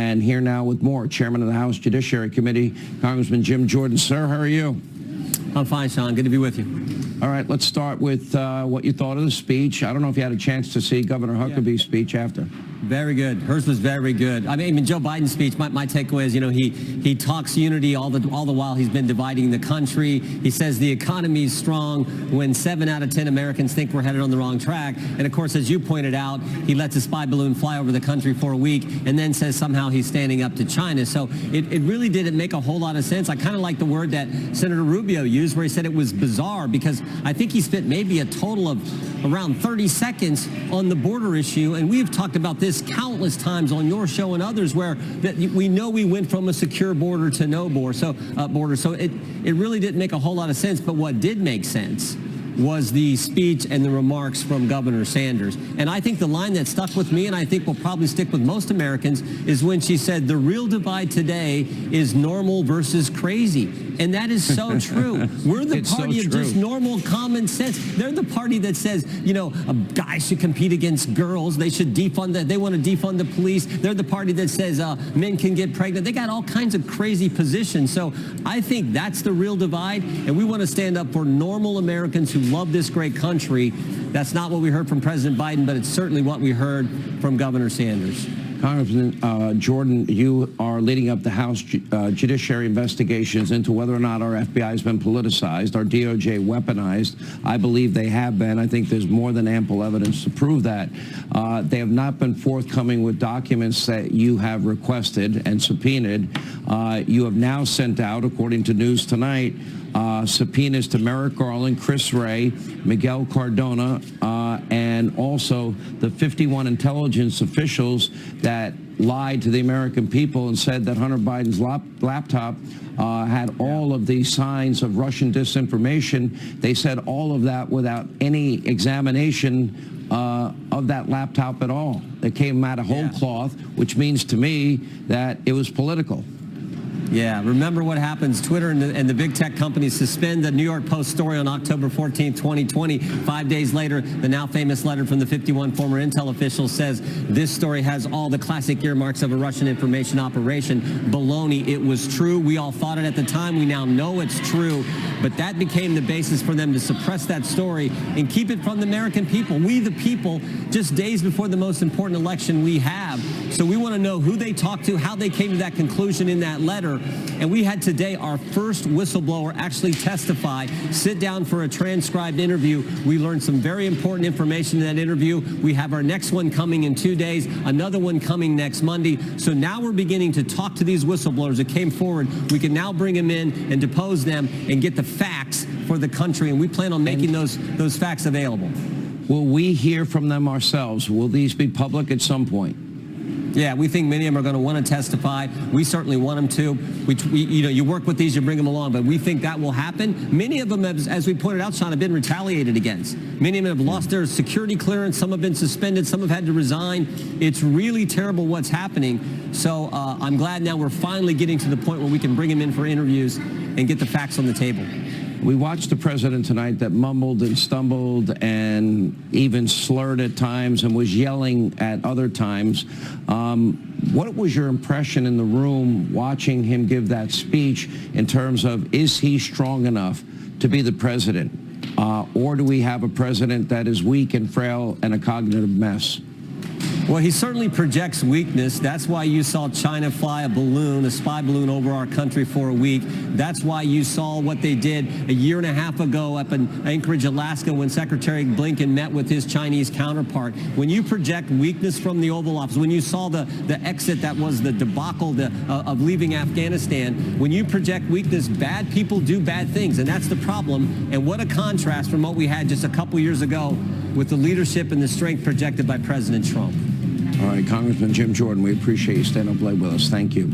And here now with more, Chairman of the House Judiciary Committee, Congressman Jim Jordan. Sir, how are you? I'm fine, Sean. Good to be with you. All right, let's start with what you thought of the speech. I don't know if you had a chance to see Governor Huckabee's speech after. Very good. Hers was very good. I mean, Joe Biden's speech, my takeaway is, he talks unity all the while he's been dividing the country. He says the economy is strong when 7 out of 10 Americans think we're headed on the wrong track. And of course, as you pointed out, he lets a spy balloon fly over the country for a week and then says somehow he's standing up to China. So it really didn't make a whole lot of sense. I kind of like the word that Senator Rubio used where he said it was bizarre, because I think he spent maybe a total of around 30 seconds on the border issue. And we've talked about this countless times on your show and others, where that we know we went from a secure border to no border. So it really didn't make a whole lot of sense. But what did make sense was the speech and the remarks from Governor Sanders. And I think the line that stuck with me, and I think will probably stick with most Americans, is when she said the real divide today is normal versus crazy. And that is so true. We're the party of just normal common sense. They're the party that says, guys should compete against girls. They should defund they want to defund the police. They're the party that says men can get pregnant. They got all kinds of crazy positions. So I think that's the real divide. And we want to stand up for normal Americans who love this great country. That's not what we heard from President Biden, but it's certainly what we heard from Governor Sanders. Congressman Jordan, you are leading up the House judiciary investigations into whether or not our FBI has been politicized, our DOJ weaponized. I believe they have been. I think there's more than ample evidence to prove that. They have not been forthcoming with documents that you have requested and subpoenaed. You have now sent out, according to News Tonight, subpoenas to Merrick Garland, Chris Wray, Miguel Cardona, and also the 51 intelligence officials that lied to the American people and said that Hunter Biden's laptop had all of the signs of Russian disinformation. They said all of that without any examination of that laptop at all. It came out of whole cloth, which means to me that it was political. Yeah, remember what happens. Twitter and the big tech companies suspend the New York Post story on October 14th, 2020. 5 days later, the now famous letter from the 51 former intel officials says this story has all the classic earmarks of a Russian information operation. Baloney. It was true. We all thought it at the time. We now know it's true. But that became the basis for them to suppress that story and keep it from the American people. We, the people, just days before the most important election we have. So we want to know who they talked to, how they came to that conclusion in that letter. And we had today our first whistleblower actually testify, sit down for a transcribed interview. We learned some very important information in that interview. We have our next one coming in 2 days, another one coming next Monday. So now we're beginning to talk to these whistleblowers that came forward. We can now bring them in and depose them and get the facts for the country. And we plan on making those facts available. Will we hear from them ourselves? Will these be public at some point? Yeah, we think many of them are going to want to testify. We certainly want them to. You work with these, you bring them along, but we think that will happen. Many of them, as we pointed out, Sean, have been retaliated against. Many of them have lost their security clearance. Some have been suspended. Some have had to resign. It's really terrible what's happening. So I'm glad now we're finally getting to the point where we can bring them in for interviews and get the facts on the table. We watched the president tonight that mumbled and stumbled and even slurred at times and was yelling at other times. What was your impression in the room watching him give that speech in terms of, is he strong enough to be the president? Or do we have a president that is weak and frail and a cognitive mess? Well, he certainly projects weakness. That's why you saw China fly a balloon, a spy balloon, over our country for a week. That's why you saw what they did a year and a half ago up in Anchorage, Alaska, when Secretary Blinken met with his Chinese counterpart. When you project weakness from the Oval Office, when you saw the exit that was the debacle of leaving Afghanistan, when you project weakness, bad people do bad things, and that's the problem. And what a contrast from what we had just a couple years ago with the leadership and the strength projected by President Trump. All right, Congressman Jim Jordan, we appreciate you staying up late with us. Thank you.